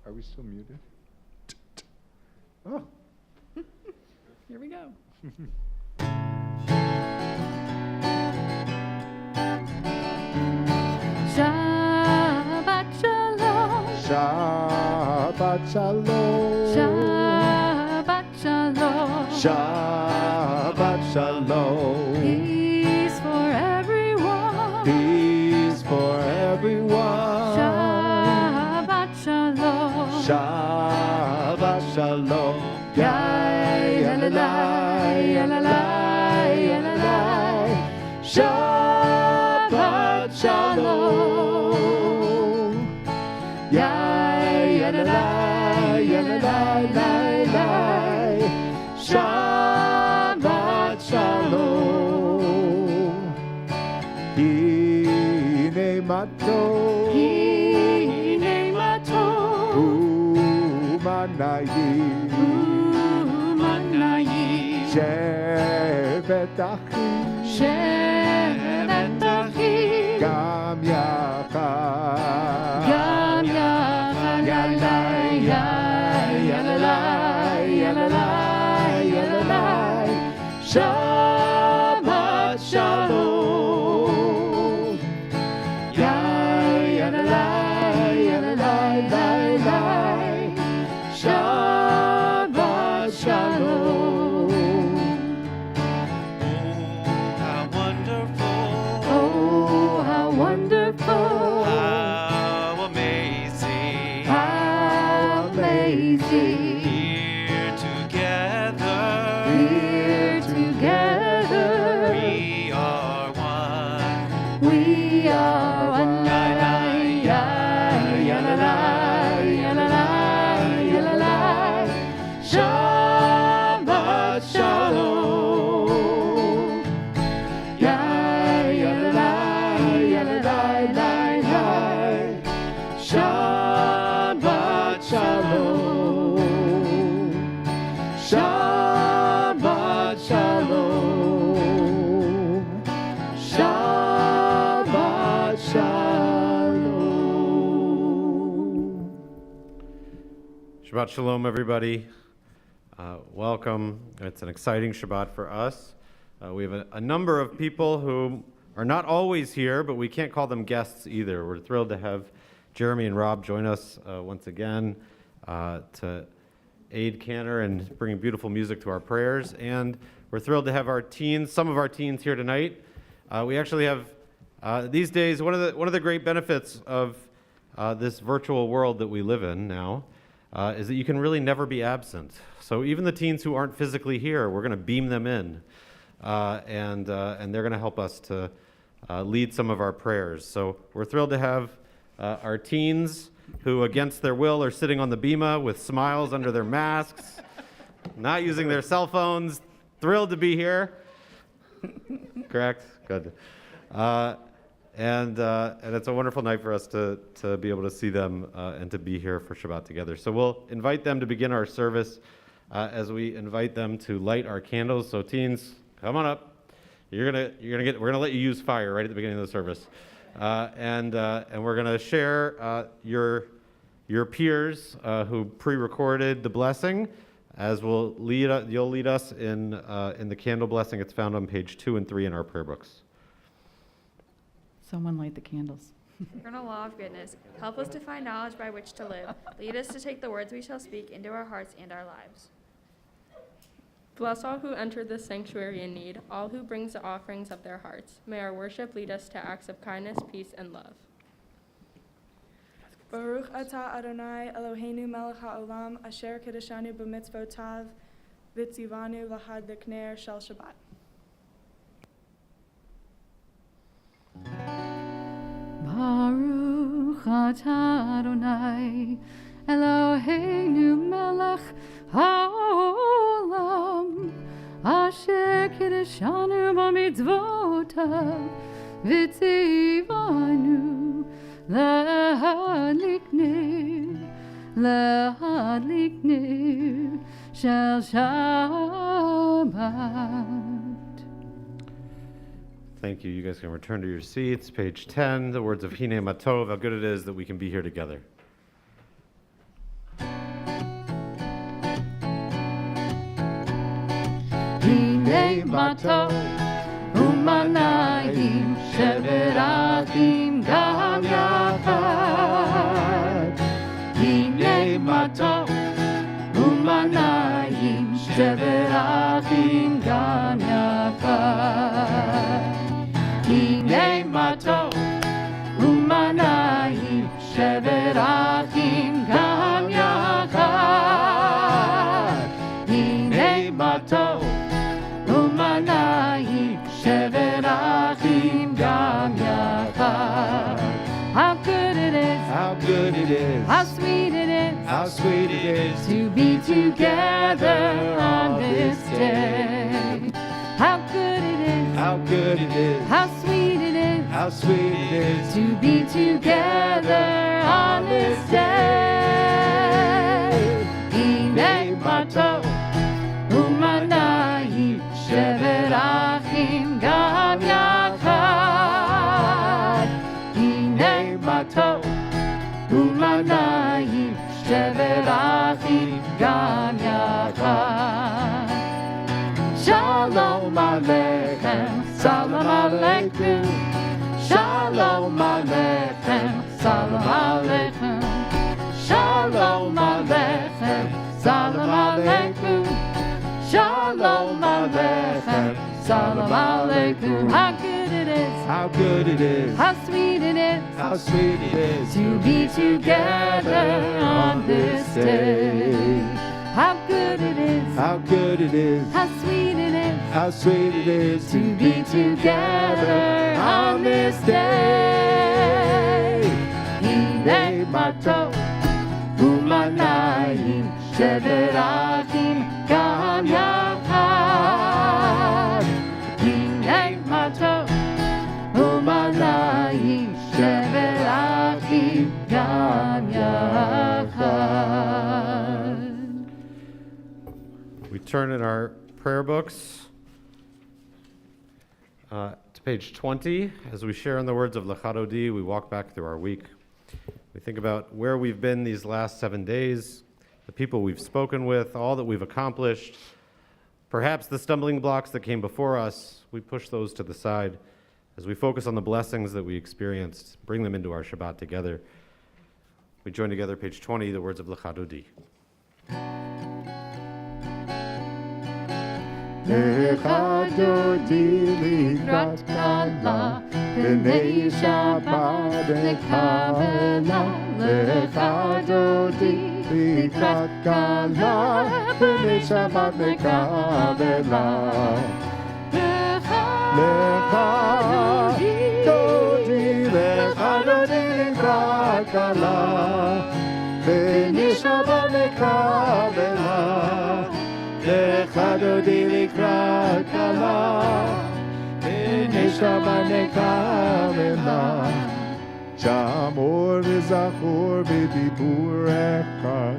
Are we still muted? Oh. Here we go. Shabbat Shalom. Shabbat Shalom. Shabbat Shalom. Shabbat Shalom. Peace for everyone. Peace for everyone. Shabbat Shalom. Shabbat Shalom. Shabbat Shalom. Shabbat Shalom. Hine matov. Hine matov. Umanayim. Shevet achim. Shevet achim. Gam yachad. Gam yachad. Yalalai, yalalai, yalalai, yalalai. Shabbat Shalom. Yalalai, yalalai, yalalai. Shabbat Shalom. Oh, how wonderful. How amazing. How amazing. Here together. Here together. We are one. We are one. Yalalai, yalalai, yalalai. Shabbat Shalom. Yalalai, yalalai. Shabbat Shalom. Shabbat Shalom. Shabbat Shalom. Shabbat Shalom, everybody. Welcome. It's an exciting Shabbat for us. We have a number of people who are not always here, but we can't call them guests either. We're thrilled to have Jeremy and Rob join us once again to aid Cantor and bring beautiful music to our prayers. And we're thrilled to have our teens, some of our teens here tonight. We actually have, these days, one of the great benefits of this virtual world that we live in now is that you can really never be absent. So even the teens who aren't physically here, we're going to beam them in, and they're going to help us to lead some of our prayers. So we're thrilled to have our teens who, against their will, are sitting on the bima with smiles under their masks, not using their cell phones. Thrilled to be here. Correct? Good. And it's a wonderful night for us to be able to see them and to be here for Shabbat together. So we'll invite them to begin our service as we invite them to light our candles. So teens, come on up. We're gonna let you use fire right at the beginning of the service, and we're gonna share your peers who pre-recorded the blessing, as you'll lead us in the candle blessing. It's found on page 2 and 3 in our prayer books. Someone light the candles. Eternal law of goodness, help us to find knowledge by which to live. Lead us to take the words we shall speak into our hearts and our lives. Bless all who enter this sanctuary in need, all who brings the offerings of their hearts. May our worship lead us to acts of kindness, peace, and love. Baruch atah Adonai Eloheinu melech haolam asher kedeshanu b'mitzvotav v'tzivanu lahad l'kner shel Shabbat. Baruch atah Adonai Eloheinu melech haolam asher kedeshanu b'mitzvotav v'tzivanu lahad l'kner shel Shabbat. Thank you. You guys can return to your seats. Page 10, the words of Hine Matov, how good it is that we can be here together. הנה מה טוב ומה נעים שברחים גם יחד. הנה מה טוב ומה נעים שברחים גם יחד. הנה מה טוב ומה נעים שברחים גם יחד. הנה מה טוב ומה נעים שברחים גם יחד. How good it is, How good it is. how sweet it is, How sweet it is to be together on this day. How good it is, How good it is. how sweet it is, How sweet it is to be together on this day. הנה מה טוב ומה נעים שברחים גם יחד. הנה מה טוב ומה נעים שברחים גם יחד. Shalom Aleichem, Salam Aleikum. Shalom Aleichem, Salam Aleikum. Shalom Aleichem, Salam Aleikum. Shalom Aleichem, Salam Aleikum. How good it is, How good it is. how sweet it is, How sweet it is to be together on this day. How good it is, How good it is. how sweet it is, How sweet it is to be together on this day. הנה מה טוב ומה נעים שברחים גם יחד. הנה מה טוב ומה נעים שברחים גם יחד. We turn in our prayer books to page 20. As we share in the words of Lechadodi, we walk back through our week. We think about where we've been these last 7 days, the people we've spoken with, all that we've accomplished. Perhaps the stumbling blocks that came before us, we push those to the side as we focus on the blessings that we experienced, bring them into our Shabbat together. We join together, page 20, the words of Lechadodi. לך דודי לקראת כלה, בני שבת נקבלה. לך דודי לקראת כלה, בני שבת נקבלה. לך דודי לקראת כלה, בני שבת נקבלה. לך דודי לקראת כלה, בני שבת נקבלה. שמור וזכור בדיבור אחד,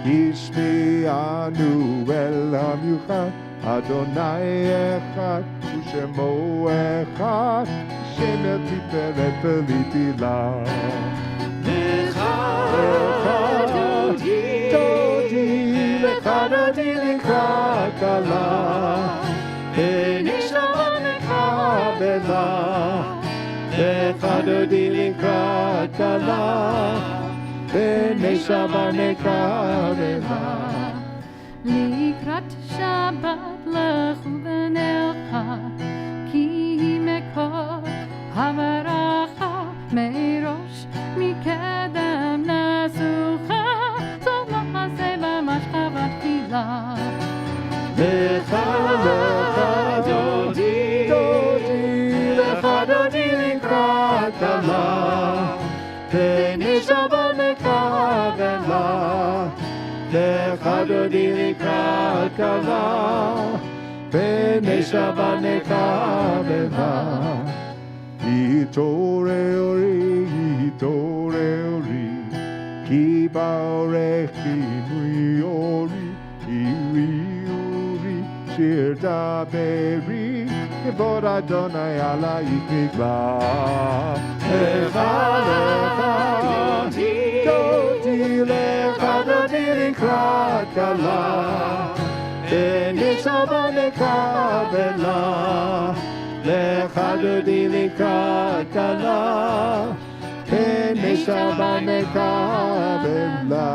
השמיענו אל המיוחד. אדוני אחד ושמו אחד, שם לתפארת ולתהילה. לך דודי, לך דודי לקראת כלה, בני שבת נקבלה. לך דודי לקראת כלה, בני שבת נקבלה. לקראת שבת לכו ונלכה, כי מקור הברכה מראש מקדם נסוכה, זאת מעשה במשכבת תפילה. לך דודי, לך דודי לקראת כלה, בני שבת נקבלה. לך דודי לקראת כלה, בני שבת נקבלה. התעוררי, התעוררי, כי באורך כינוי אורי. עירי אורי, שיר דברי, כבוד אדוני עלייך נגלה. לך דודי, לך דודי לקראת כלה, ונשמה נקבלה, לך דודי לקראת כלה, ונשמה נקבלה.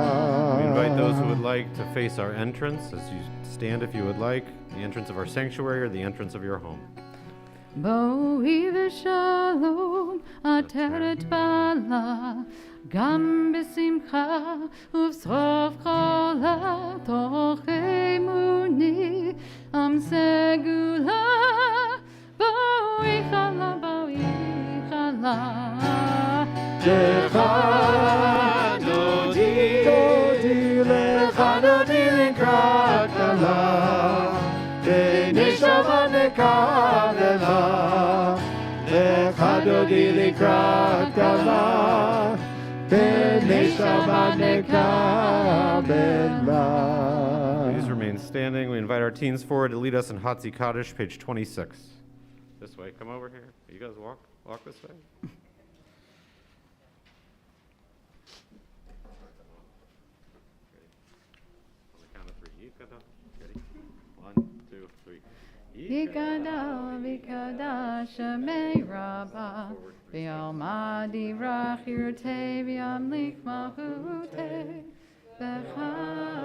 We invite those who would like to face our entrance as you stand if you would like, the entrance of our sanctuary or the entrance of your home. בואי ושלום עטרת בעלה, גם בשמחה ובסוף חולה, תוך אמוני עם סגולה. בואי חלה, בואי חלה. לך דודי, לך דודי לקראת כלה, ונשמה נקבלה, לך דודי לקראת כלה, ונשמה נקבלה. Please remain standing. We invite our teens forward to lead us in Hatzi Kaddish, page 26. This way. Come over here. You guys walk this way. On the count of three. Yikada. Ready? 1, 2, 3. Yikada, Vikada, Shemei Rabbah, V'yalmadi Rachirte, V'yamlik Mahute, V'chayechon,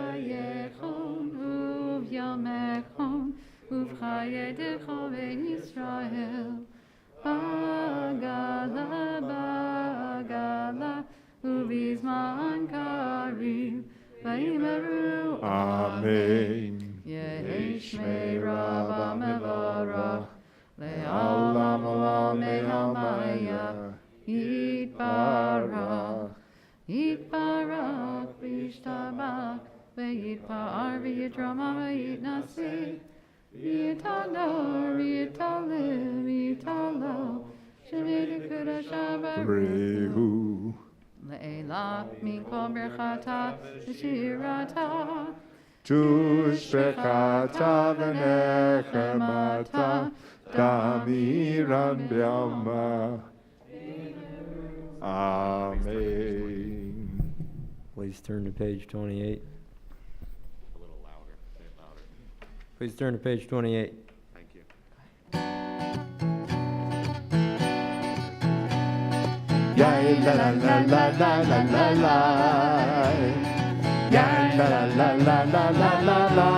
Uv'yamechon, Uv'chayedecho V'Yisrael, Bagala, Bagala, Uv'izman Karim, V'yimeru, Amen. Yeshmei Rabbah Mevorach, Le'olam Olam Me'amaya, Yitbarach, Yitbarach, V'yishtabach, Ve'yitpa'ar, V'yitrama, Ve'yitnasi, V'yitador, V'yitaleh, V'yitalo, Shenei Kudash Shabbat Rehu. Le'ela Mikol Berchata, V'shirata, Tushbechata v'nechemata, Damiran b'yama. Amen. Please turn to page 28. A little louder. Say it louder. Please turn to page 28. Thank you. Ya la la la la la la la la. Ya la la la la la la la la.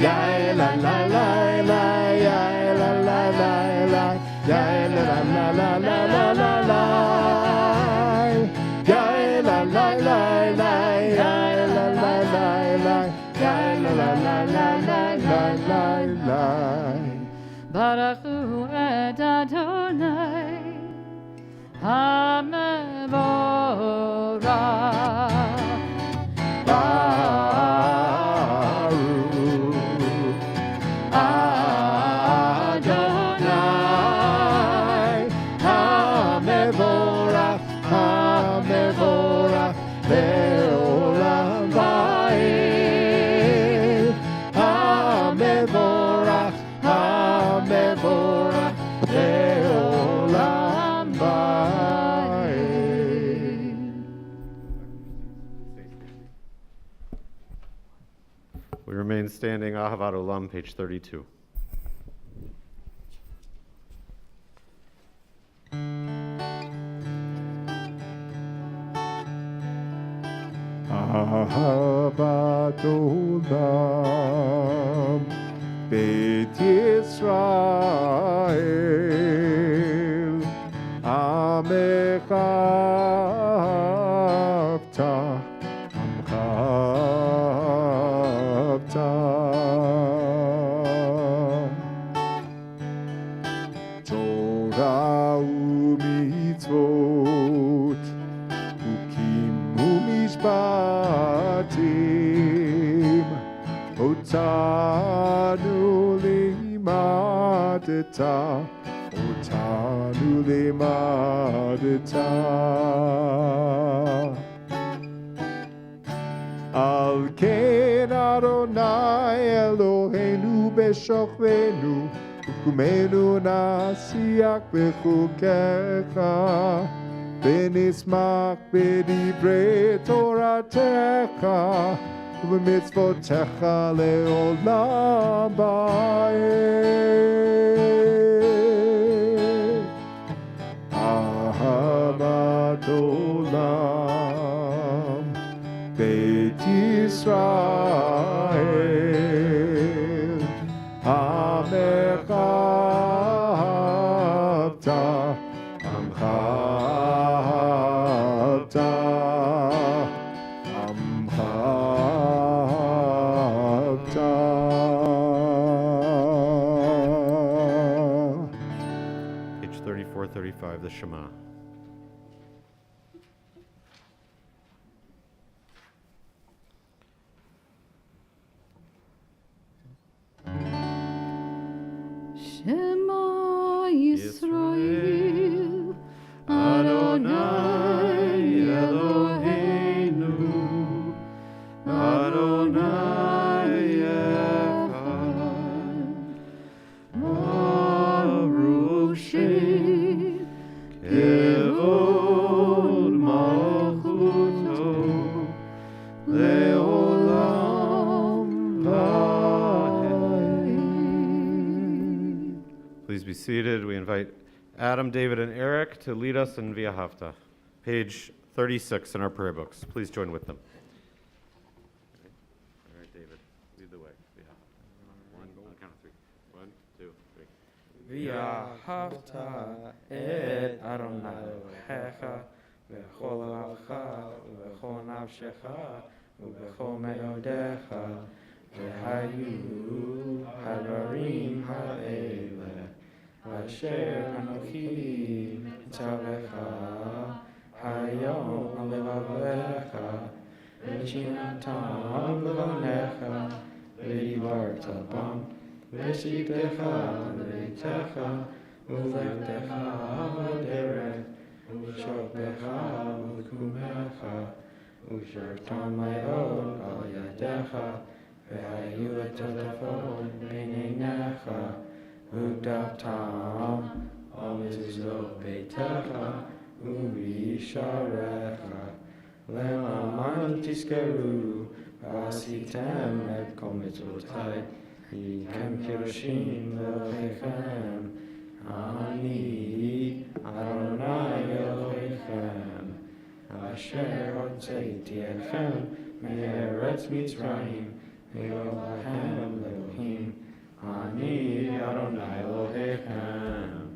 Ya la la la la. Ya la la la la. Ya la la la la la la la la. Ya la la la la. Ya la la la la. Ya la la la la la la la. Baruchu et Adonai HaMevorach. Baruch Adonai HaMevorach HaMevorach Le'olam va'ed HaMevorach HaMevorach Le'olam va'ed. We remain standing, Ahavat Olam, page 32. Ahavat Olam Beit Yisrael Amecha Avta Amcha Avta Torah u'mitzvot Hukim u'mishpatim Otanu limadeta Otanu limadeta Al ken Adonai Eloheinu b'shochvenu Ukumenu nasiach b'chukecha V'nismach b'divrei Toratecha ובמצוותיך לעולם ועד. אהבת עולם בית ישראל עמך אתה עמך אתה עמך אתה. Page 34, 35, the Shema. Shema Yisrael, Adonai Eloheinu, Adonai Echad, Baruch Shem, Kevod Malchuto, Leolam Va'ed. Please be seated. We invite Adam, David, and Eric to lead us in Via Hafta. Page 36 in our prayer books. Please join with them. All right, David, lead the way. Via Hafta. On the count of three. 1, 2, 3. ואהבת את אדוני אלוהיך בכל לבבך ובכל נפשך ובכל מאודיך, והיו הדברים האלה אשר אנוכי מצווך היום על לבביך, ושיננתם לבניך ודיברת בם, ושיתך בביתך ולכתך בדרך ושוכבך ובקומך ושרתם מאוד על ידיך, והיו הטוטפות בין עיניך ודפתם על מזוזות ביתך ובישעריך, למען תזכרו ועשיתם את כל מצוותיי, Yichem Kirushim Elohechem, Ani Adonai Elohechem, Asher Hotzeiti Etchem Me'eretz Mitzrayim, Elohechem Elohim, Ani Adonai Elohechem.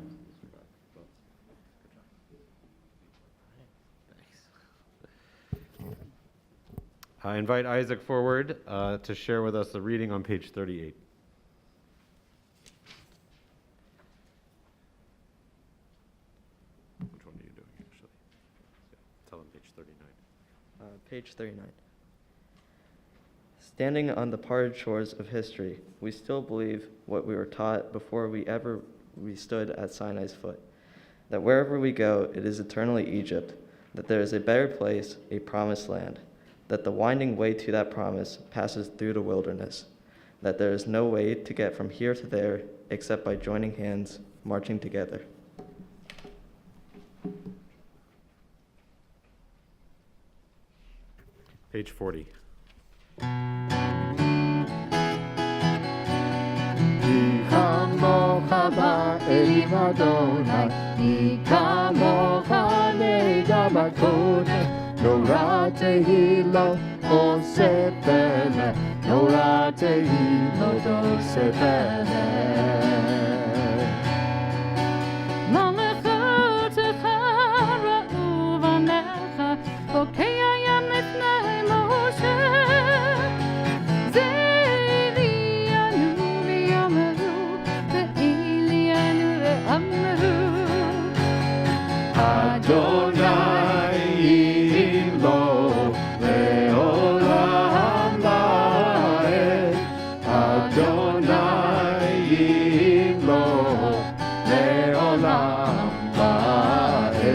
I invite Isaac forward to share with us the reading on page 38. Which one are you doing, actually? Tell him page 39. Page 39. Standing on the parted shores of history, we still believe what we were taught before we stood at Sinai's foot, that wherever we go, it is eternally Egypt, that there is a better place, a promised land, that the winding way to that promise passes through the wilderness, that there is no way to get from here to there except by joining hands, marching together. Page 40. Kamocha ba'elim Adonai, Ki kamocha neda b'kodesh, Nora tehilot oseh peleh, Nora tehilot oseh peleh. מלאכותיך ראו בניך, חוקי הים לפני משה. זה אלינו ויאמרו, ואלינו ואמרו. Adonai yimlok le'olam va'ed. Adonai yimlok le'olam va'ed.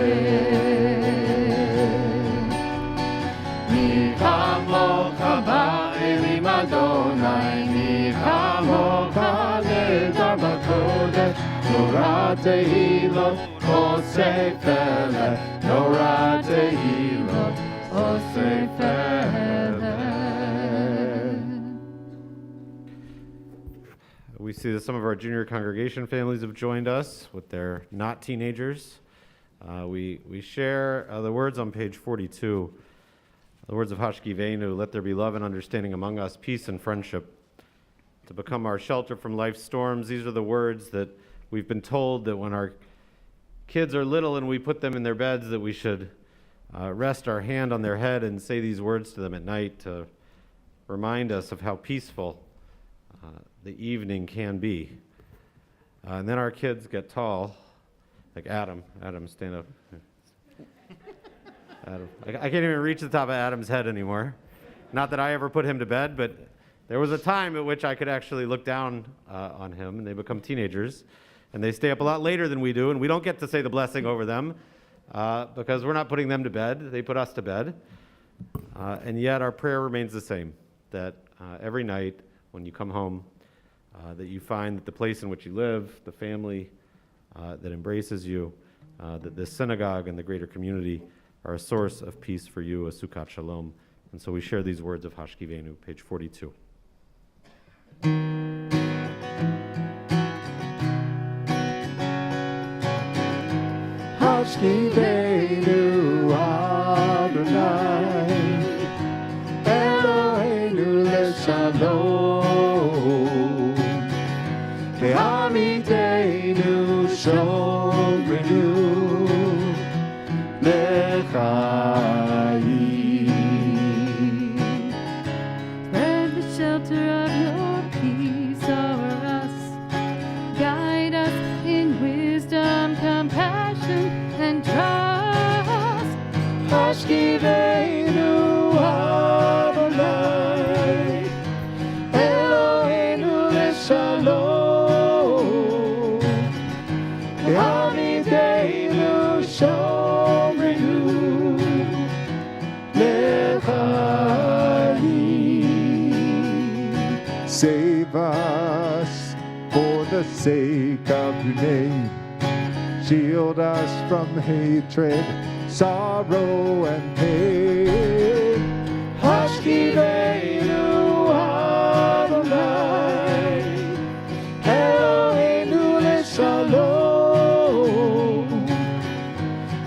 Mi chamocha ba'elim Adonai, mi chamocha neda b'kodesh, Nora tehilot oseh peleh, Nora tehilot oseh peleh. We see that some of our junior congregation families have joined us with their not teenagers. We share the words on page 42, the words of Hashkivenu, let there be love and understanding among us, peace and friendship, to become our shelter from life's storms. These are the words that we've been told that when our kids are little and we put them in their beds, that we should rest our hand on their head and say these words to them at night to remind us of how peaceful the evening can be. And then our kids get tall, like Adam. Adam, stand up. Adam. I can't even reach the top of Adam's head anymore. Not that I ever put him to bed, but there was a time at which I could actually look down on him, and they become teenagers, and they stay up a lot later than we do, and we don't get to say the blessing over them because we're not putting them to bed. They put us to bed. And yet our prayer remains the same, that every night when you come home, that you find that the place in which you live, the family that embraces you, that the synagogue and the greater community are a source of peace for you, a Sukkot Shalom. And so we share these words of Hashkivenu, page 42. Hashkivenu Adonai Eloheinu leshalom Ve'amidenu shomrinu lechayim. Spread the shelter of your peace over us. Guide us in wisdom, compassion, and trust. Hashkivenu Adonai Eloheinu leshalom Ve'amidenu shomrinu lechayim. Save us for the sake of your name. Shield us from hatred, sorrow, and pain. Hashkivenu Adonai Eloheinu leshalom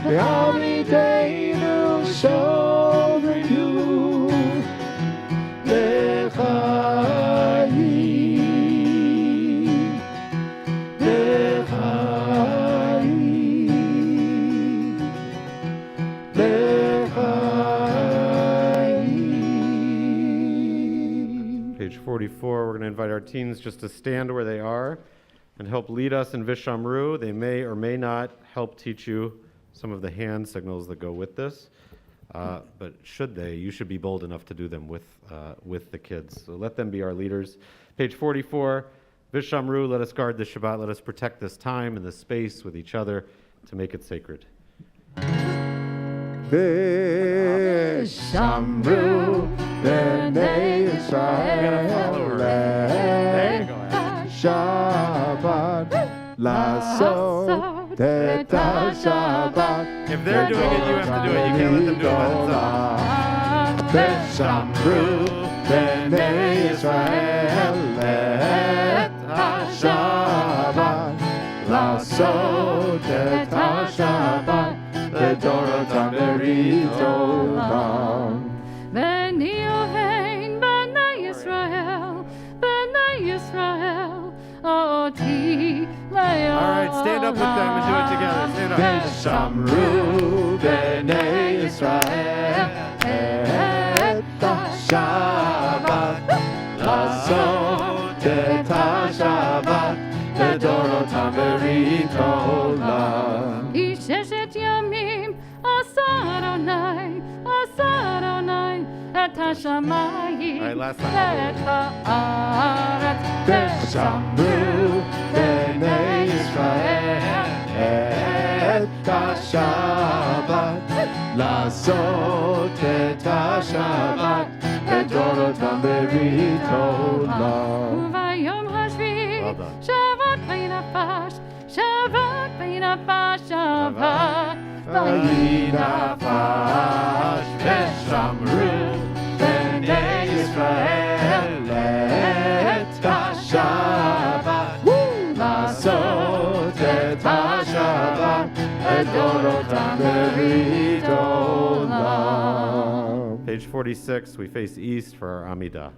Ve'amidenu shomrinu lechayim. Page 44, we're going to invite our teens just to stand where they are and help lead us in Vishamru. They may or may not help teach you some of the hand signals that go with this, but should they, you should be bold enough to do them with the kids. So let them be our leaders. Page 44, Vishamru, let us guard the Shabbat, let us protect this time and this space with each other to make it sacred. Vishamru b'nei Yisrael et Shabbat Lasot et Shabbat. If they're doing it, you have to do it. You can't let them do it by themselves. Vishamru b'nei Yisrael et Shabbat Lasot et Shabbat Ledorotam beritom. B'nai Elohein, B'nai Yisrael, Oti le'olam. All right, stand up with them and do it together. Stand up. Vishamru b'nei Yisrael et Shabbat Lasot et Shabbat Ledorotam beritom. Sheshet yamim asaronai et hashamayim. All right, last time. Et haaretz. Vishamru b'nei Yisrael et Shabbat Lasot et Shabbat Ledorotam beritom. Uvayom hashvi Well done. Shabbat v'yinafash Shabbat v'yinafash Shabbat v'yinafash Vishamru b'nei Yisrael et Shabbat 46, we face east for our Amidah.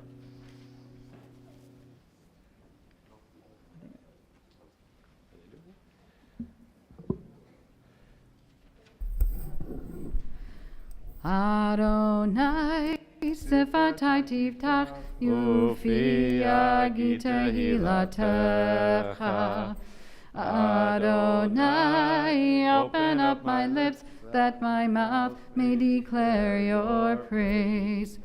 Adonai, Sifatai Tiftach, Yufi Agita Hilatecha. Adonai, open up my lips, that my mouth may declare your praise.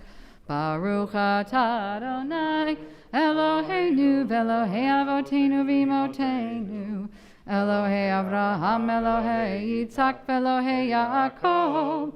Baruch atah Adonai, Eloheinu v'Elohei avotenu v'imotenu, Elohei Avraham, Elohei Yitzhak, v'Elohei Yaakov,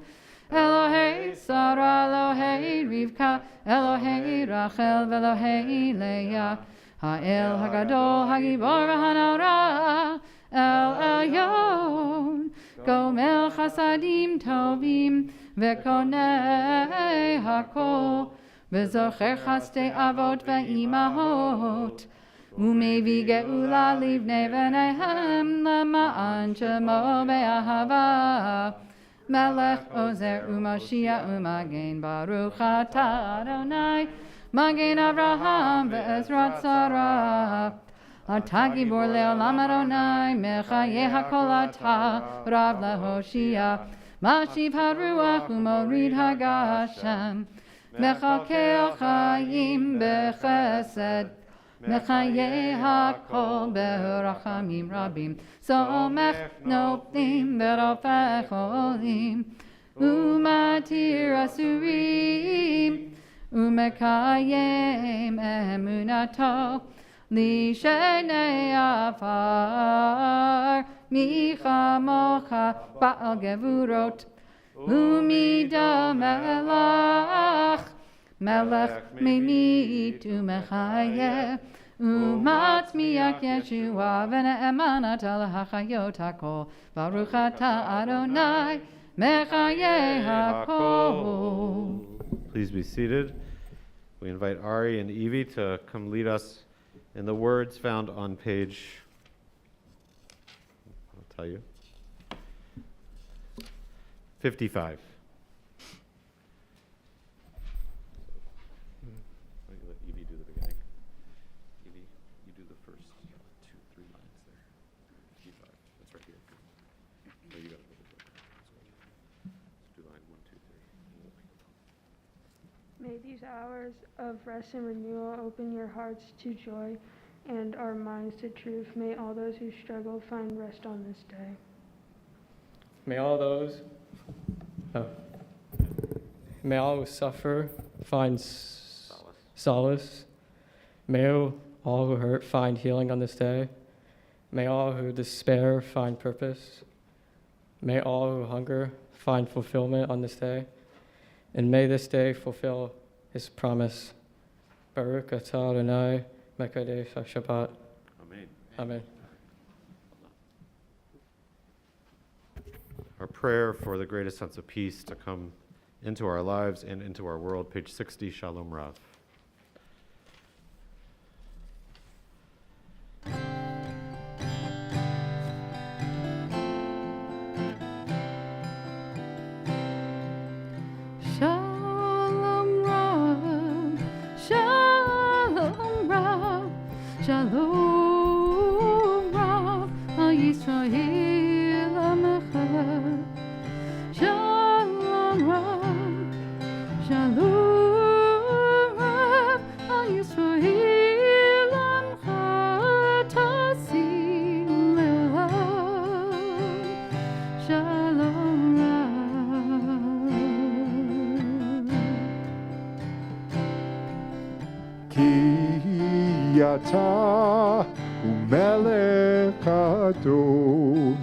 Elohei Sarah, Elohei Rivka, Elohei Rachel, v'Elohei Leah, Ha'el Hagadol, Hagibor v'Hanara, El Elyon, Gomel Chasadim Tovim, V'Konei Hakol, V'Zocher Chastei Avot V'Imahot, Umevi Geula Livnei V'Nehem, Lema'an Shemo Be'ahava, Melech Ozer U'Mashiach U'Magen, Baruch atah Adonai, Magen Avraham Ve'ezrat Sarah, Atah Gibor Le'olam Adonai, Mechayeh HaKol atah, Rav LeHoshia, Mashiv HaRuach U'Morid HaGashem, Mechakel Chayim Bechesed, Mechayeh HaKol Be'rachamim Rabim, Somech Noptim V'Rofech Olim, Umatir Asurim, Umekayem Emunato, Lishenei Afar, Micha Mocha Baal Gevurot, Umida Melach, Melech Mimit Umechayeh, Umatzmiach Yeshua, V'ne'emanat al hachayot hakol, Baruch atah Adonai, Mechayeh hakol. Please be seated. We invite Ari and Evie to come lead us in the words found on page, I'll tell you, 55. Let Evie do the beginning. Evie, you do the first 2-3 lines there. 55. That's right here. No, you got it. Let's do line 1, 2, 3. May these hours of rest and renewal open your hearts to joy and our minds to truth. May all those who struggle find rest on this day. May all who suffer find solace. May all who hurt find healing on this day. May all who despair find purpose. May all who hunger find fulfillment on this day. And may this day fulfill his promise. Baruch atah Adonai, Mekadesh HaShabbat. Amen. Amen. Our prayer for the greatest sense of peace to come into our lives and into our world. Page 60, Shalom Rav. Shalom Rav, Shalom Rav, Shalom Rav, Al Yisrael Amecha. Shalom Rav, Shalom Rav, Al Yisrael Amecha. Tasim Le'olam. Shalom Rav. Ki Ata Umelech Adon,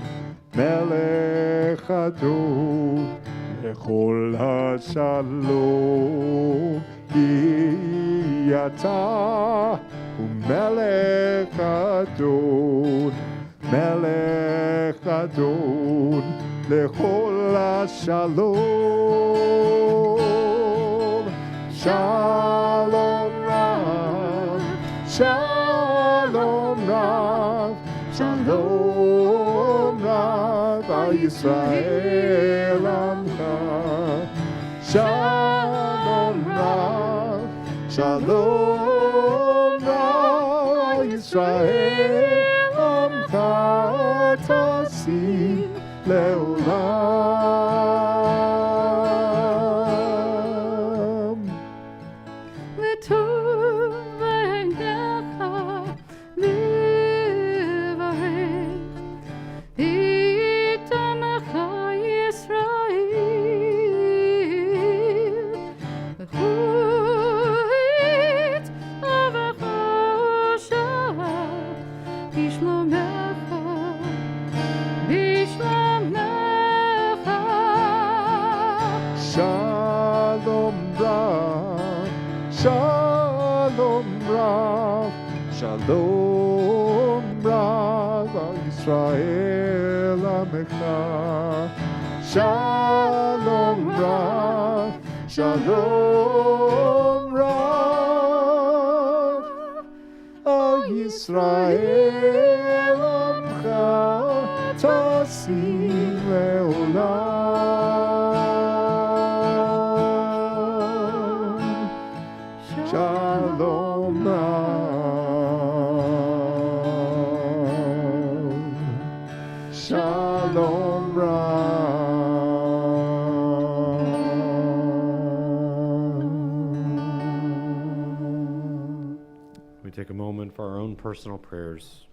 Melech Adon, Lechol HaShalom. Ki Ata Umelech Adon, Melech Adon, Lechol HaShalom. Shalom Rav, Shalom Rav, Shalom Rav, Al Yisrael Amcha. Shalom Shalom Ra Yisrael Amcha Tasim Leolam. וטוב בעיניך לברך, איתמך ישראל, וחית אבך אושר, בשלומך, בשלומך. Shalom Rav, Shalom Rav, Shalom Rav al Yisrael Amecha. Shalom Rav, Shalom Rav al Yisrael Amecha. Tasim leolam. Shalom Rav, Shalom Rav. We take a moment for our own personal prayers.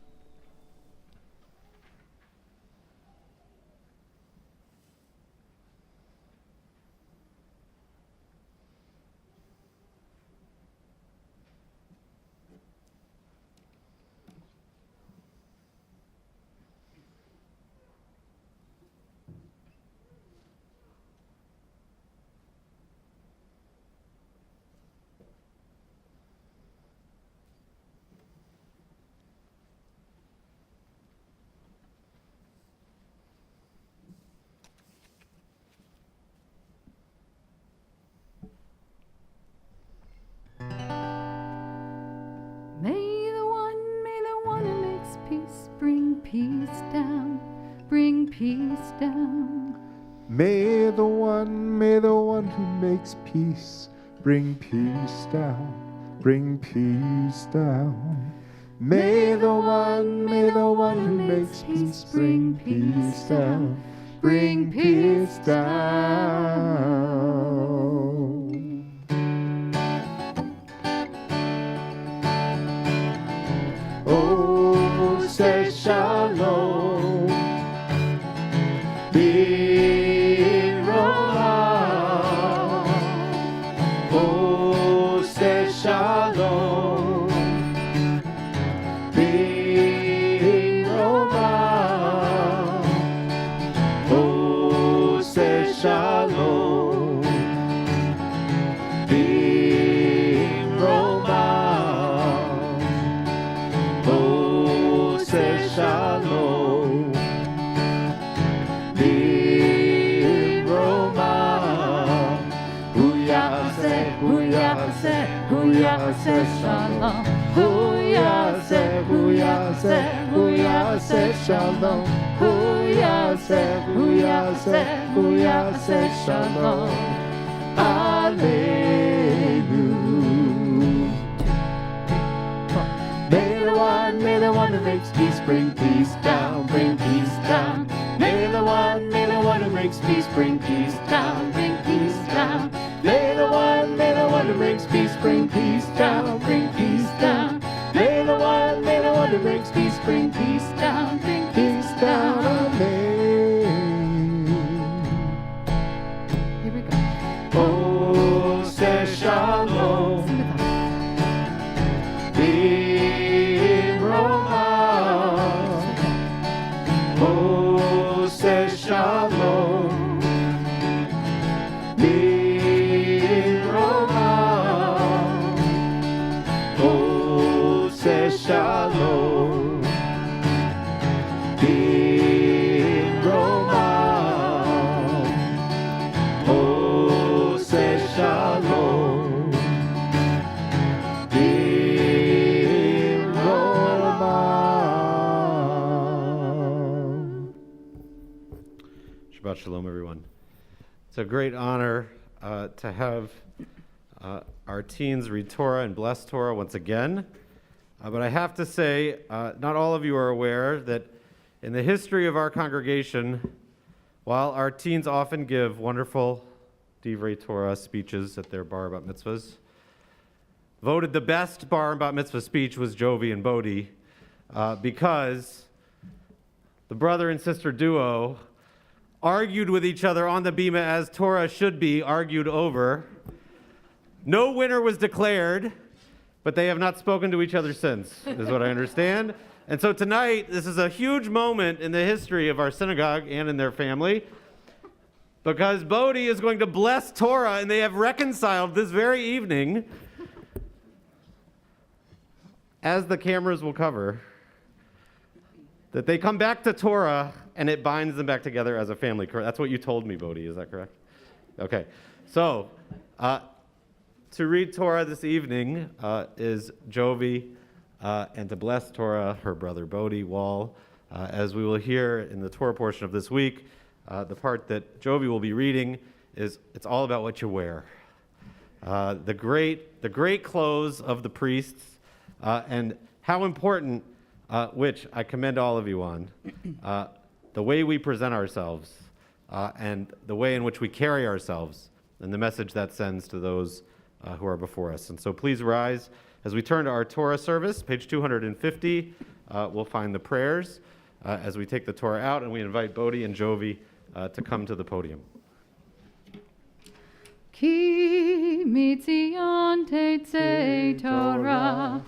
May the one who makes peace bring peace down, bring peace down. May the one who makes peace bring peace down, bring peace down. May the one who makes peace bring peace down, bring peace down. Oh, say shalom, Birorah. Oh, say shalom, Birorah. Oh, say shalom, Birorah. Oh, say shalom, Birorah. Hu yaseh shalom. Hu yaseh shalom. Hu yaseh shalom. Hallelujah. May the one who makes peace bring peace down, bring peace down. May the one who makes peace bring peace down, bring peace down. May the one who makes peace bring peace down, bring peace down. May the one who makes peace bring peace down, bring peace down. Amen. Here we go. Oh, say shalom, Birorah. Oh, say shalom, Birorah. Oh, say shalom, Birorah. Oh, say shalom, Birorah. Shabbat Shalom, everyone. It's a great honor to have our teens read Torah and bless Torah once again. But I have to say, not all of you are aware that in the history of our congregation, while our teens often give wonderful Divrei Torah speeches at their bar bat mitzvahs, voted the best bar bat mitzvah speech was Jovi and Bodhi, because the brother and sister duo argued with each other on the bima as Torah should be argued over. No winner was declared, but they have not spoken to each other since, is what I understand. And so tonight, this is a huge moment in the history of our synagogue and in their family, because Bodhi is going to bless Torah, and they have reconciled this very evening, as the cameras will cover, that they come back to Torah, and it binds them back together as a family. That's what you told me, Bodhi, is that correct? Okay, so to read Torah this evening is Jovi, and to bless Torah, her brother Bodhi Wall. As we will hear in the Torah portion of this week, the part that Jovi will be reading is it's all about what you wear. The great clothes of the priests, and how important, which I commend all of you on, the way we present ourselves, and the way in which we carry ourselves, and the message that sends to those who are before us. And so please rise as we turn to our Torah service. Page 250, we'll find the prayers as we take the Torah out, and we invite Bodhi and Jovi to come to the podium. Ki mitzion tetzei Torah,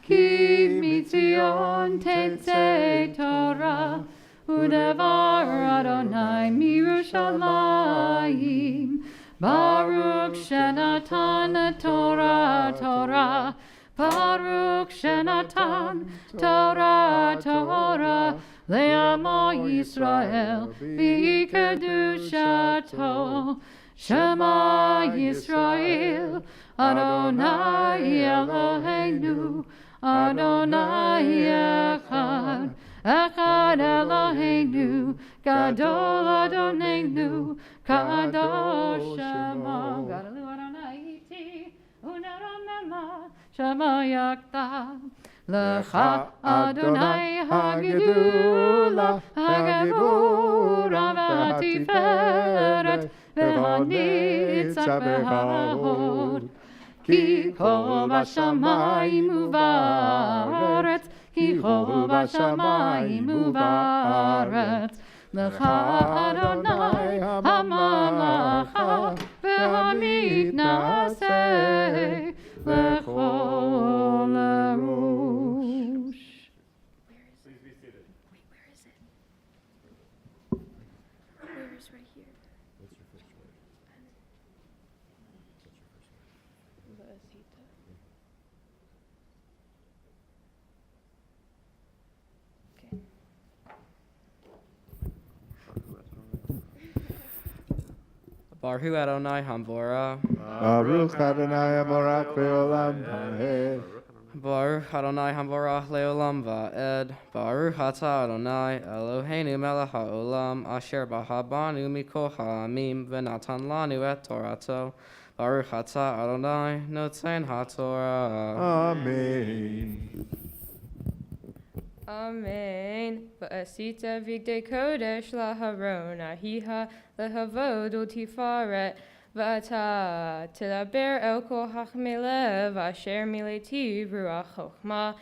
ki mitzion tetzei Torah, udevar Adonai mirushalayim, Baruch shenatan Torah Torah, Baruch shenatan Torah Torah, le'amo Yisrael b'kedushato. Shema Yisrael, Adonai Eloheinu, Adonai Echad, Echad Eloheinu, Gadol Adonenu, Kadosh Shema, Gadol Adonai iti, uneromema, Shema Yakta. Lecha Adonai Hagidula, Hagevura v'Tiferet, v'Hanitzach v'Hahod. Ki kol b'shamayim u'ba'aretz, ki kol b'shamayim u'ba'aretz. Lecha Adonai ha'malacha, v'hamiknaseh, lechol arush. Please be seated. Wait, where is it? Where is right here? What's your first word? Baruch Adonai Hamvora. Baruch Adonai Amorak Ve'olam Va'ed. Baruch Adonai Hamvorach Leolam Va'ed. Baruch Atah Adonai Eloheinu Melech HaOlam Asher B'Habanu Mikol Ha'amim V'Natan Lanu Et Torato. Baruch Atah Adonai Notzein HaTorah. Amen. Amen. Va'asita vigdei kodesh laharon ahiha lehavod ultifaret va'ata tilaber el kol hachmei lev asher miletiv ruach chochma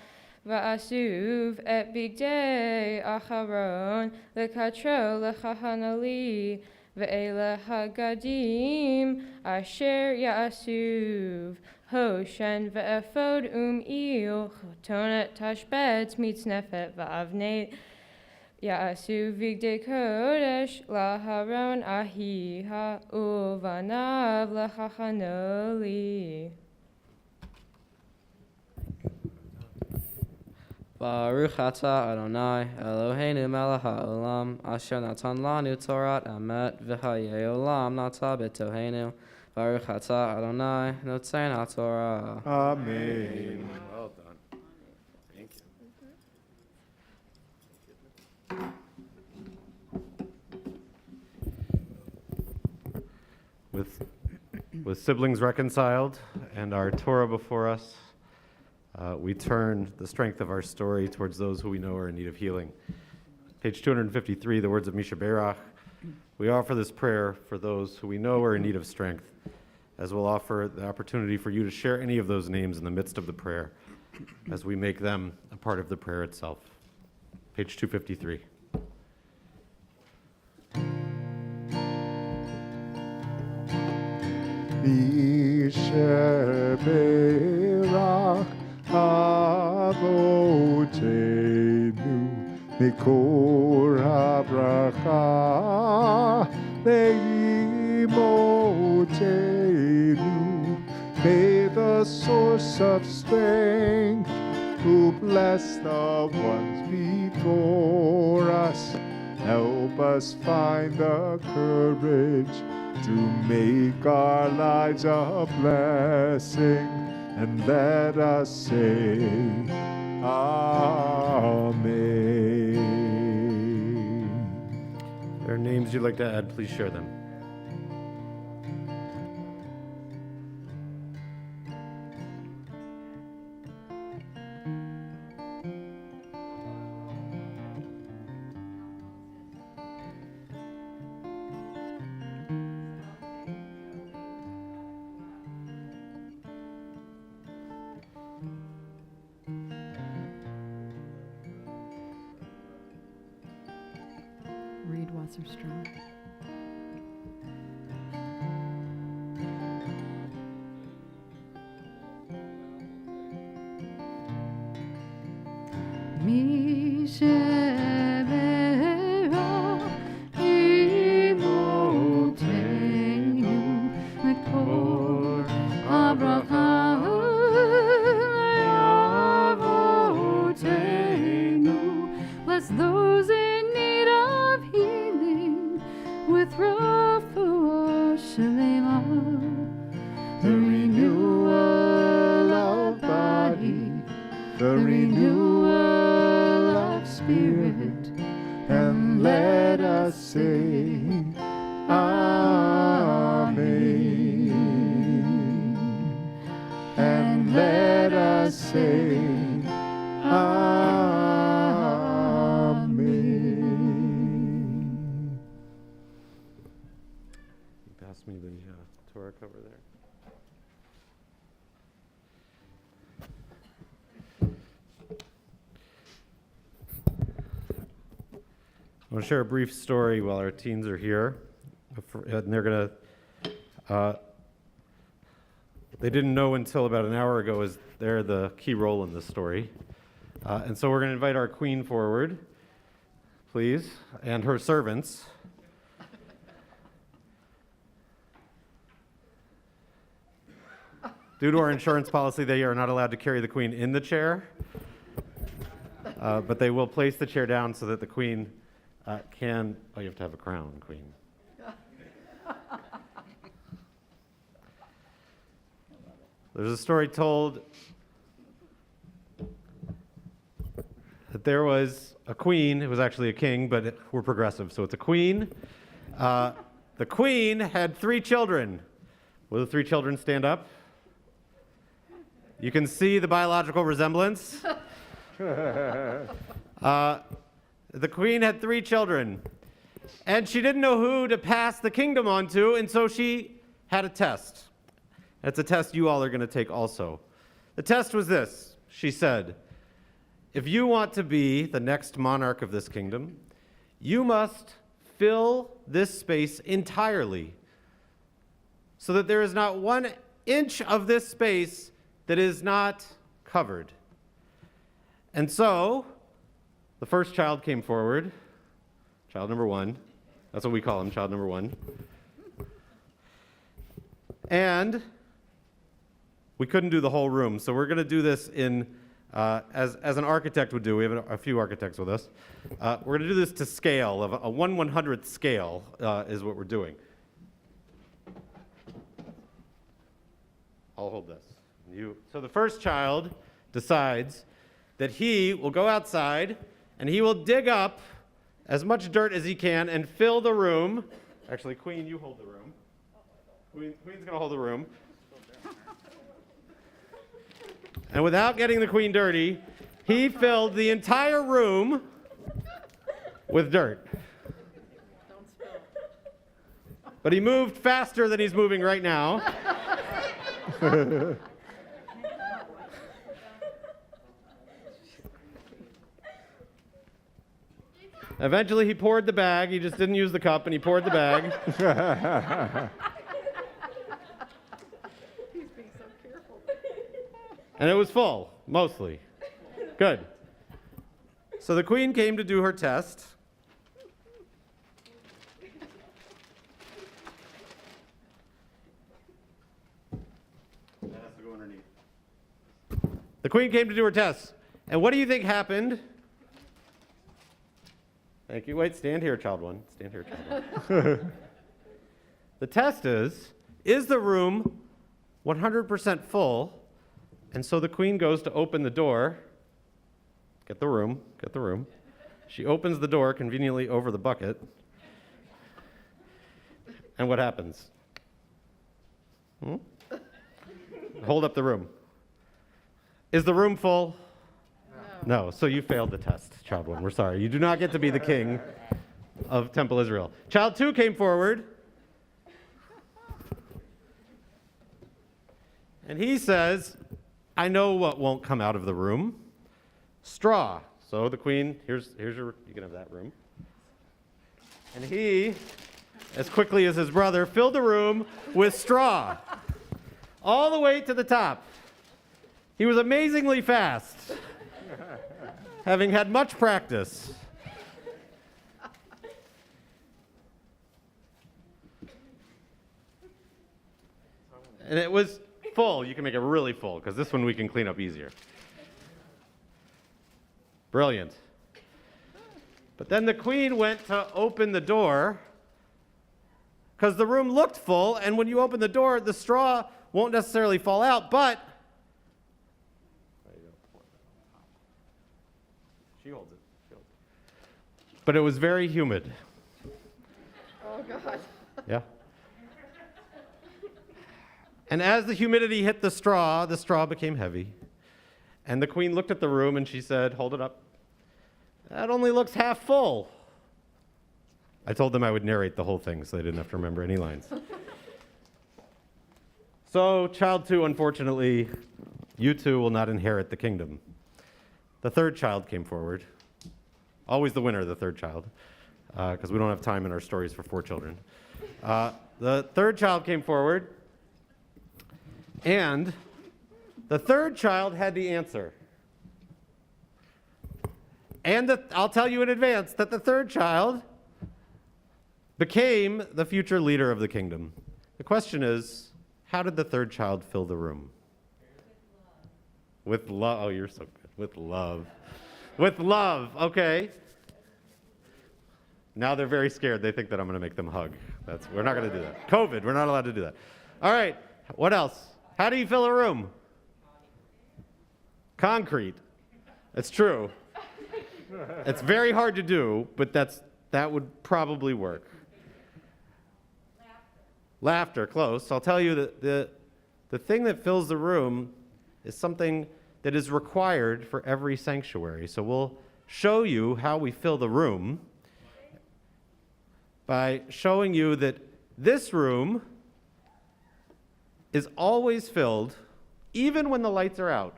va'asuv et vigdei acharon lekatro lechahanali ve'ele hagadim asher ya'asuv Hoshen ve'efod il chotonet tashbet mitznefet va'avneit ya'asu vigdei kodesh laharon ahiha uvanav lechachanoli. Baruch Atah Adonai Eloheinu Melech HaOlam Asher Natan Lanu Torat Emet V'Hayei Olam Nata B'Toheinu. Baruch Atah Adonai Notzein HaTorah. Amen. Well done. Thank you. With siblings reconciled and our Torah before us, we turn the strength of our story towards those who we know are in need of healing. Page 253, the words of Misha Berach. We offer this prayer for those who we know are in need of strength, as we'll offer the opportunity for you to share any of those names in the midst of the prayer as we make them a part of the prayer itself. Page 253. Misha Berach Avotenu Mikor HaBracha Leimotenu. May the source of strength who bless the ones before us help us find the courage to make our lives a blessing, and let us say, Amen. If there are names you'd like to add, please share them. Reed Wasserstrom. Bless those in need of healing with refuah shalema, the renewal of body, the renewal of spirit, And let us say, Amen. And let us say, Amen. Pass me the Torah cover there. I want to share a brief story while our teens are here. And they're going to, they didn't know until about an hour ago is they're the key role in this story. And so we're going to invite our queen forward, please, and her servants. Due to our insurance policy, they are not allowed to carry the queen in the chair, but they will place the chair down so that the queen can, oh, you have to have a crown, queen. There's a story told that there was a queen. It was actually a king, but we're progressive, so it's a queen. The queen had 3 children. Will the 3 children stand up? You can see the biological resemblance. The queen had 3 children, and she didn't know who to pass the kingdom on to, and so she had a test. It's a test you all are going to take also. The test was this. She said, if you want to be the next monarch of this kingdom, you must fill this space entirely so that there is not 1 inch of this space that is not covered. And so, the first child came forward, child number 1. That's what we call him, child number 1. And we couldn't do the whole room, so we're going to do this in, as an architect would do. We have a few architects with us. We're going to do this to scale, of a 1/100th scale is what we're doing. I'll hold this. So the first child decides that he will go outside and he will dig up as much dirt as he can and fill the room. Actually, Queen, you hold the room. Queen's going to hold the room. And without getting the queen dirty, he filled the entire room with dirt. But he moved faster than he's moving right now. Eventually, he poured the bag. He just didn't use the cup, and he poured the bag. And it was full, mostly. Good. So the queen came to do her test. That has to go underneath. The queen came to do her test. And what do you think happened? Thank you. Wait, stand here, child one. Stand here, child one. The test is the room 100% full? And so the queen goes to open the door. Get the room. She opens the door conveniently over the bucket. And what happens? Hold up the room. Is the room full? No. So you failed the test, child one. We're sorry. You do not get to be the king of Temple Israel. Child two came forward. And he says, I know what won't come out of the room. Straw. So the queen, here's your, you can have that room. And he, as quickly as his brother, filled the room with straw. All the way to the top. He was amazingly fast, having had much practice. And it was full. You can make it really full, because this one we can clean up easier. Brilliant. But then the queen went to open the door, because the room looked full, and when you open the door, the straw won't necessarily fall out, but she holds it. But it was very humid. Oh, God. Yeah. And as the humidity hit the straw became heavy. And the queen looked at the room and she said, hold it up. That only looks half full. I told them I would narrate the whole thing so they didn't have to remember any lines. So, child two, unfortunately, you two will not inherit the kingdom. The third child came forward. Always the winner, the third child, because we don't have time in our stories for 4 children. The third child came forward. And the third child had the answer. And I'll tell you in advance that the third child became the future leader of the kingdom. The question is, how did the third child fill the room? With love. Oh, you're so good. With love. With love. Okay. Now they're very scared. They think that I'm going to make them hug. We're not going to do that. COVID. We're not allowed to do that. All right. What else? How do you fill a room? Concrete. It's true. It's very hard to do, but that would probably work. Laughter, close. I'll tell you that the thing that fills the room is something that is required for every sanctuary. So we'll show you how we fill the room by showing you that this room is always filled, even when the lights are out,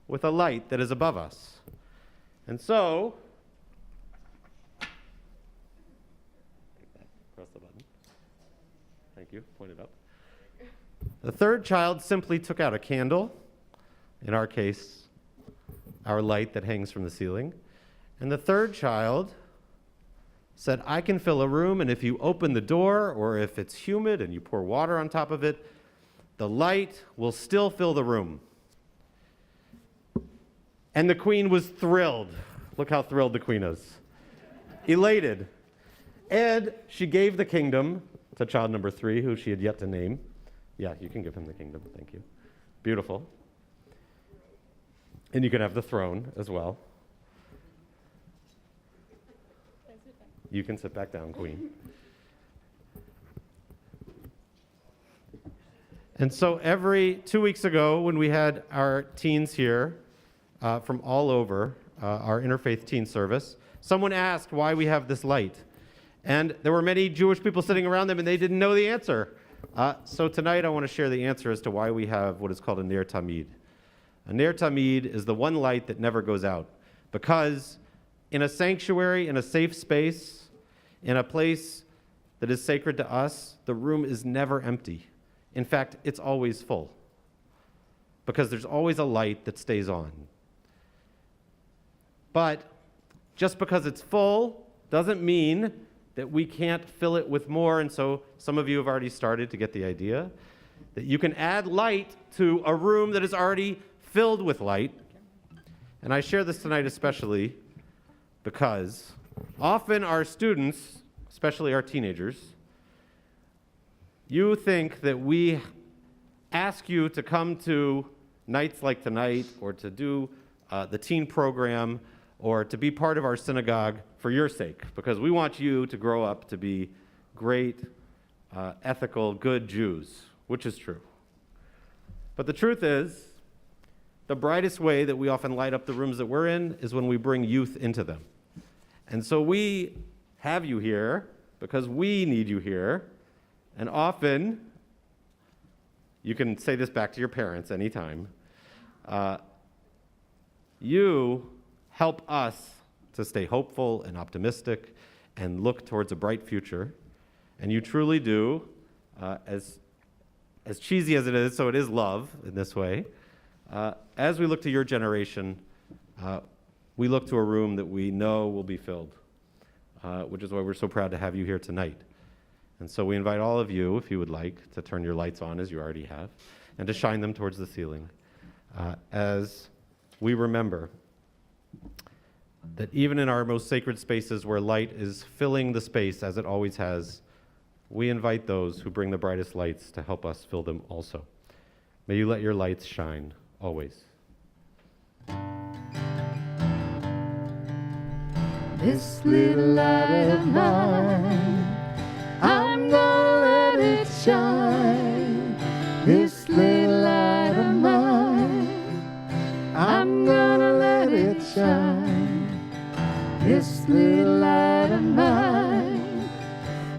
with a light that is above us. And so, press the button. Thank you. Point it up. The third child simply took out a candle, in our case, our light that hangs from the ceiling. And the third child said, I can fill a room, and if you open the door, or if it's humid and you pour water on top of it, the light will still fill the room. And the queen was thrilled. Look how thrilled the queen is. Elated. And she gave the kingdom to child number 3, who she had yet to name. Yeah, you can give him the kingdom. Thank you. Beautiful. And you can have the throne as well. You can sit back down, queen. And so every 2 weeks ago, when we had our teens here from all over, our interfaith teen service, someone asked why we have this light. And there were many Jewish people sitting around them, and they didn't know the answer. So tonight I want to share the answer as to why we have what is called a Ner Tamid. A Ner Tamid is the one light that never goes out. Because in a sanctuary, in a safe space, in a place that is sacred to us, the room is never empty. In fact, it's always full. Because there's always a light that stays on. But just because it's full doesn't mean that we can't fill it with more. And so some of you have already started to get the idea that you can add light to a room that is already filled with light. And I share this tonight especially because often our students, especially our teenagers, you think that we ask you to come to nights like tonight or to do the teen program or to be part of our synagogue for your sake, because we want you to grow up to be great, ethical, good Jews, which is true. But the truth is, the brightest way that we often light up the rooms that we're in is when we bring youth into them. And so we have you here because we need you here. And often, you can say this back to your parents anytime, you help us to stay hopeful and optimistic and look towards a bright future. And you truly do, as cheesy as it is, so it is love in this way. As we look to your generation, we look to a room that we know will be filled, which is why we're so proud to have you here tonight. And so we invite all of you, if you would like, to turn your lights on, as you already have, and to shine them towards the ceiling, as we remember that even in our most sacred spaces where light is filling the space, as it always has, we invite those who bring the brightest lights to help us fill them also. May you let your lights shine, always. This little light of mine, I'm gonna let it shine. This little light of mine, I'm gonna let it shine. This little light of mine,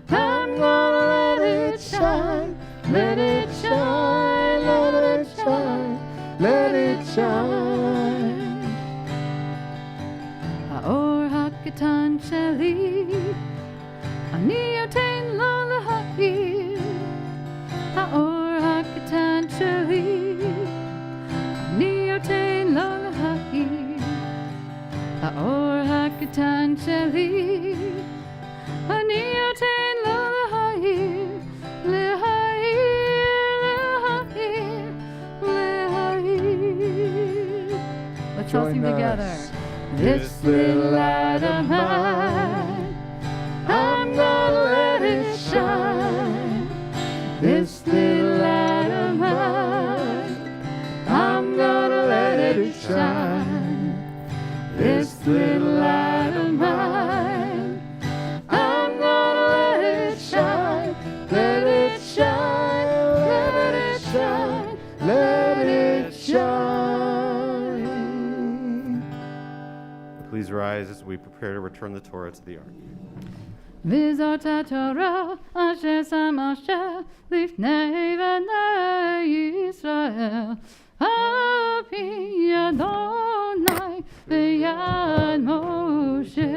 I'm gonna let it shine. Let it shine, let it shine, let it shine. Haor hakatan sheli, ani yotein lo lahir. Haor hakatan sheli, ani yotein lo lahir. Haor hakatan sheli, ani yotein lo lahir. Let's all sing together. This little light of mine, I'm gonna let it shine. This little light of mine, I'm gonna let it shine. This little light of mine, I'm gonna let it shine. Let it shine, let it shine, let it shine. Please rise as we prepare to return the Torah to the Ark. V'zot haTorah asher sam Moshe lifnei bnei Yisrael al pi Adonai v'yad Moshe.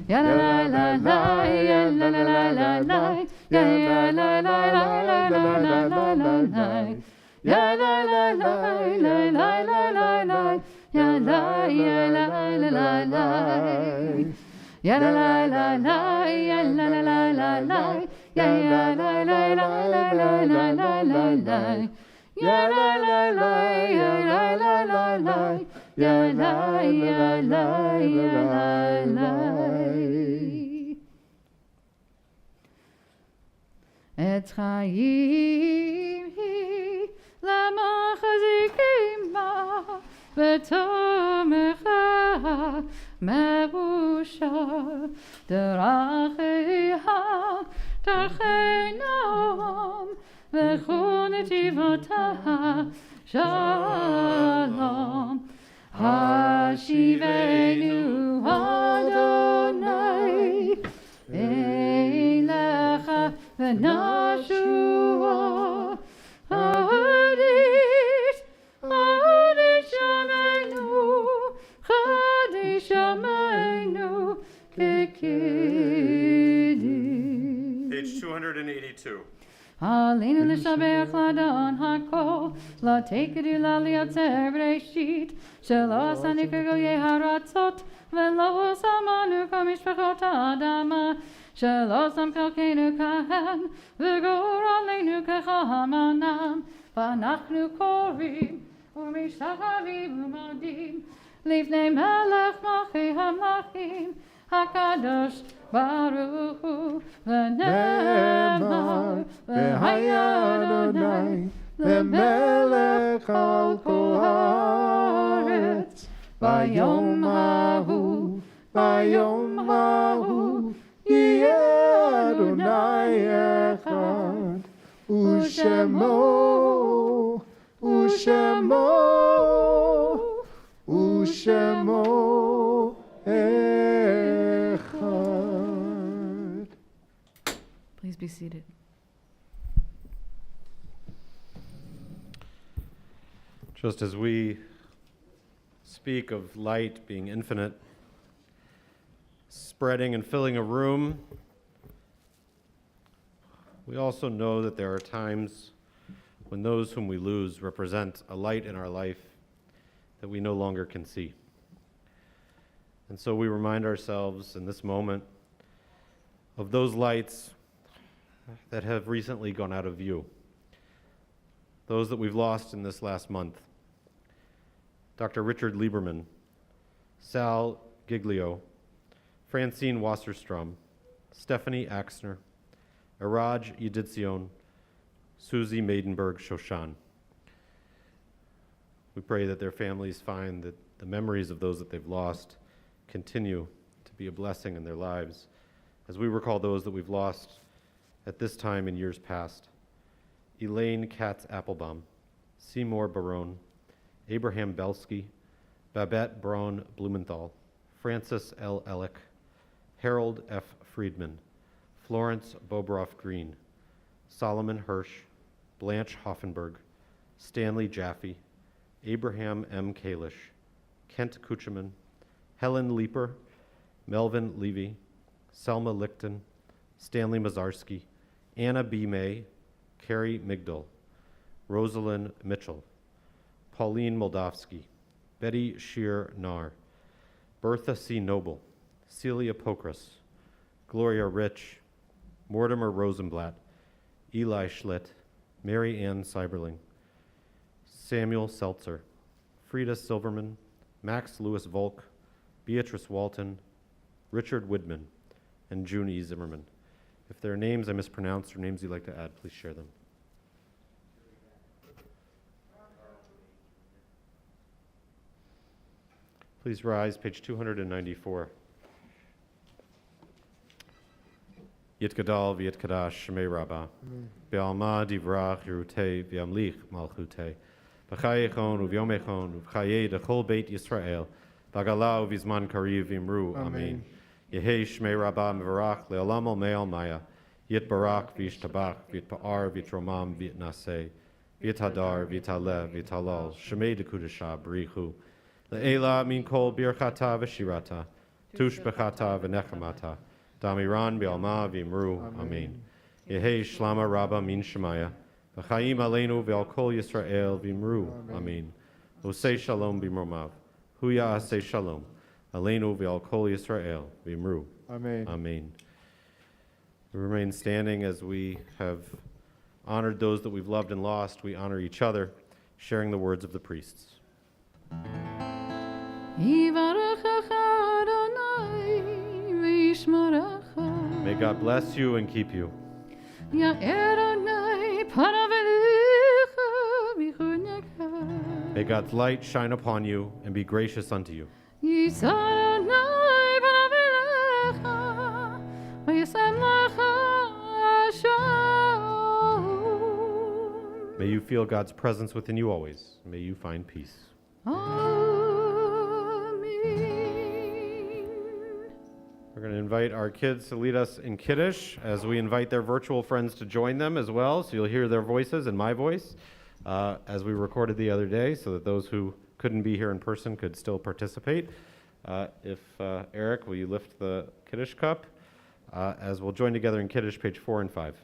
Ya la la la la, ya la la la la la, ya la la la la la la la la la, ya la la la la la la la la, ya la la la la la. Ya la la la la, ya la la la la la, ya la la la la la la la la la. Ya la la la, ya la la la la, ya la la. Et chaim hi lama chazikima v'tomecha merusha deracheha darchei noam v'chol netivotav shalom. Hashivenu Adonai Elecha v'nashua Hadish Yameinu Chadish Yameinu Kekidin. Page 282. Aleinu l'shabech ladon hakol, la tekedu la liatzer b'reishit, shelo asani kergoye haratzot, velo samanu kamishpachot adama, shelo sam kalkenu kahan, v'gor aleinu kechamanam, v'anachnu korim, u'mishtachavim u'modim, lifnei melech machi hamlachim, HaKadosh Baruch Hu v'nemar v'haya Adonai lemelech al kol haaretz v'yom hahu yeh Adonai echad u'shemo echad. Please be seated. Just as we speak of light being infinite, spreading and filling a room, we also know that there are times when those whom we lose represent a light in our life that we no longer can see. And so we remind ourselves in this moment of those lights that have recently gone out of view, those that we've lost in this last month. Dr. Richard Lieberman, Sal Giglio, Francine Wasserstrom, Stephanie Axner, Iraj Yeditzion, Susie Maidenberg Shoshan. We pray that their families find that the memories of those that they've lost continue to be a blessing in their lives as we recall those that we've lost at this time in years past. Elaine Katz Applebaum, Seymour Barone, Abraham Belsky, Babette Braun Blumenthal, Francis L. Ellick, Harold F. Friedman, Florence Bobroff Green, Solomon Hirsch, Blanche Hoffenberg, Stanley Jaffe, Abraham M. Kalish, Kent Kucherman, Helen Leeper, Melvin Levy, Selma Lichten, Stanley Mazarski, Anna B. May, Carrie Migdal, Rosalind Mitchell, Pauline Moldavsky, Betty Shear Nar, Bertha C. Noble, Celia Pokras, Gloria Rich, Mortimer Rosenblatt, Eli Schlitt, Mary Ann Seiberling, Samuel Seltzer, Frida Silverman, Max Lewis Volk, Beatrice Walton, Richard Widman, and June E. Zimmerman. If there are names I mispronounced or names you'd like to add, please share them. Please rise, page 294. Yitgadal v'yitkadash shemei Rabbah, be'alma divrach yerutei v'yamlich malchutei, b'chayechon u'v'yomechon u'v'chayei dechol beit Yisrael, b'agala u'v'zman kariv v'imru, amen. Yehei shmei Rabbah mevarach le'olam ol me'al maya, yitbarach v'yishtabach v'yitpa'ar v'yitromam v'yitnaseh, v'yithadar v'yitaleh v'yitalal, shemei dekudashah b'richu, le'ela min kol birchata v'shirata, tush b'chata v'nechamata, Damiran be'alma v'imru, amen. Yehei shlama rabba min shemaya, v'chaim aleinu ve'al kol Yisrael v'imru, amen. Osei shalom b'mromav, huya asei shalom, aleinu ve'al kol Yisrael v'imru, Amen. amen. We remain standing as we have honored those that we've loved and lost. We honor each other, sharing the words of the priests. May God bless you and keep you. May God's light shine upon you and be gracious unto you. May you feel God's presence within you always. May you find peace. Amen. We're going to invite our kids to lead us in Kiddush as we invite their virtual friends to join them as well. So you'll hear their voices and my voice as we recorded the other day so that those who couldn't be here in person could still participate. Eric, will you lift the Kiddush cup as we'll join together in Kiddush, page 4 and 5.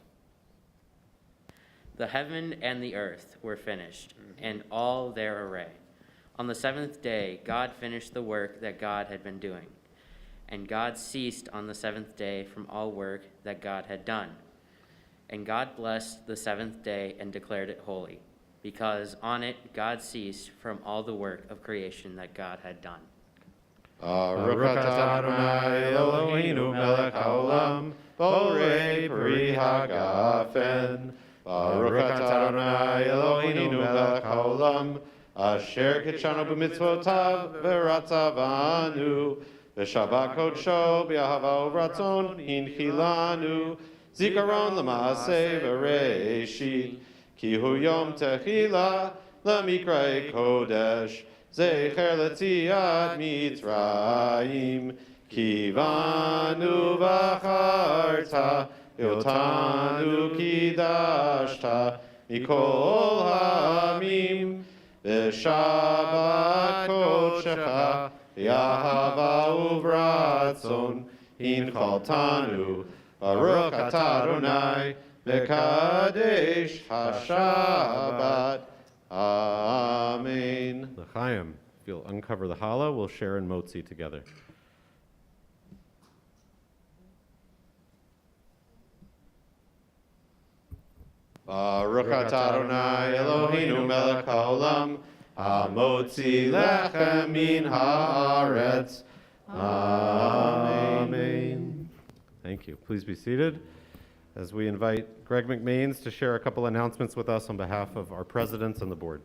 The heaven and the earth were finished, and all their array. On the seventh day, God finished the work that God had been doing. And God ceased on the seventh day from all work that God had done. And God blessed the seventh day and declared it holy, because on it God ceased from all the work of creation that God had done. Baruch atah Adonai Eloheinu melech haolam, borei peri hagafen. Baruch atah Adonai Eloheinu melech haolam, asher kitshanu b'mitzvotav v'ratzavanu, v'shabbat kodsho b'ahava uvratzon hinchilanu, zikaron l'maaseh v'reishit, ki hu yom techila l'mikrei kodesh, zecher l'tziat Mitzrayim, kivanu v'acharta, Yotanu kidashta mikol ha'amim, v'shabbat kodshecha yahava uvratzon hinchaltanu, Baruch atah Adonai mekadesh hashabbat. Amen. L'chaim. If you'll uncover the challah, we'll share in motzi together. Baruch atah Adonai Eloheinu melech haolam, hamotzi lechem min haaretz. Amen. Thank you. Please be seated as we invite Greg McMains to share a couple announcements with us on behalf of our presidents and the board.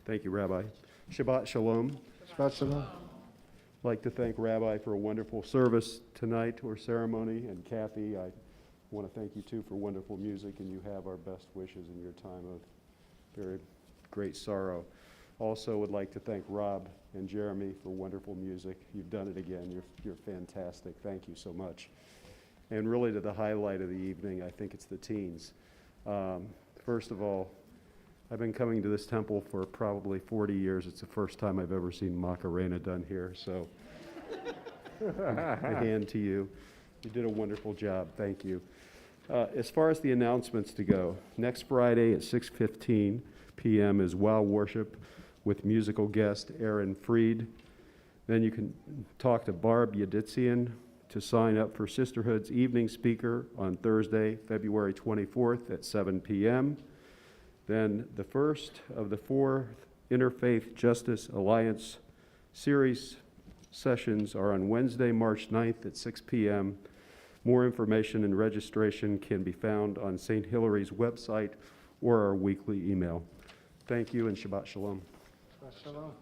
Thank you, Rabbi. Shabbat Shalom. Shabbat Shalom. I'd like to thank Rabbi for a wonderful service tonight or ceremony, and Kathy, I want to thank you too for wonderful music, and you have our best wishes in your time of very great sorrow. Also would like to thank Rob and Jeremy for wonderful music. You've done it again. You're fantastic. Thank you so much. And really to the highlight of the evening, I think it's the teens. First of all, I've been coming to this temple for probably 40 years. It's the first time I've ever seen Macarena done here, so a hand to you. You did a wonderful job. Thank you. As far as the announcements to go, next Friday at 6:15 p.m. is Wow Worship with musical guest Aaron Freed. Then you can talk to Barb Yaditzian to sign up for Sisterhood's evening speaker on Thursday, February 24th at 7 p.m. Then the first of the 4 Interfaith Justice Alliance series sessions are on Wednesday, March 9th at 6 p.m. More information and registration can be found on St. Hilary's website or our weekly email. Thank you and Shabbat Shalom. Shabbat Shalom.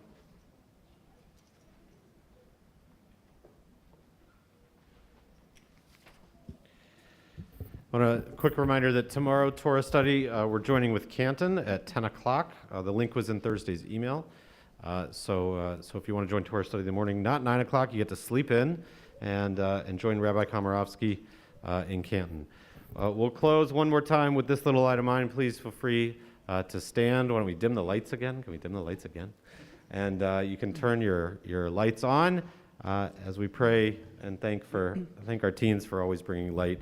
A quick reminder that tomorrow, Torah study, we're joining with Canton at 10 o'clock. The link was in Thursday's email. So if you want to join Torah study in the morning, not 9 o'clock, you get to sleep in and join Rabbi Komarovsky in Canton. We'll close one more time with this little item in. Please feel free to stand. Why don't we dim the lights again? Can we dim the lights again? And you can turn your lights on as we pray and thank our teens for always bringing light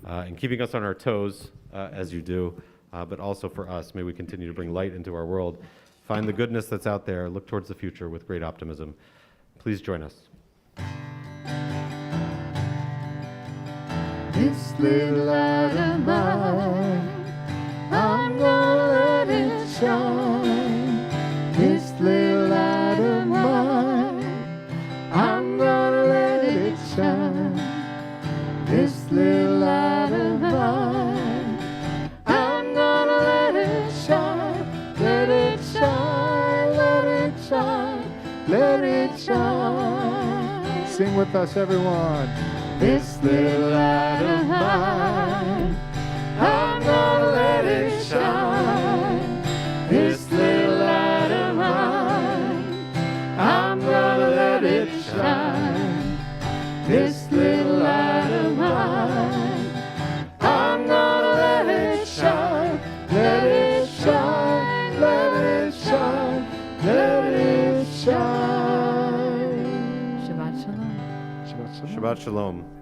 and keeping us on our toes as you do, but also for us. May we continue to bring light into our world. Find the goodness that's out there. Look towards the future with great optimism. Please join us. This little light of mine, I'm gonna let it shine. This little light of mine, I'm gonna let it shine. This little light of mine, I'm gonna let it shine. Let it shine, let it shine, let it shine. with us, everyone. This little light of mine, I'm gonna let it shine. This little light of mine, I'm gonna let it shine. This little light of mine, I'm gonna let it shine. Let it shine, let it shine, let it shine. Shabbat Shalom. Shabbat shalom. Shabbat Shalom.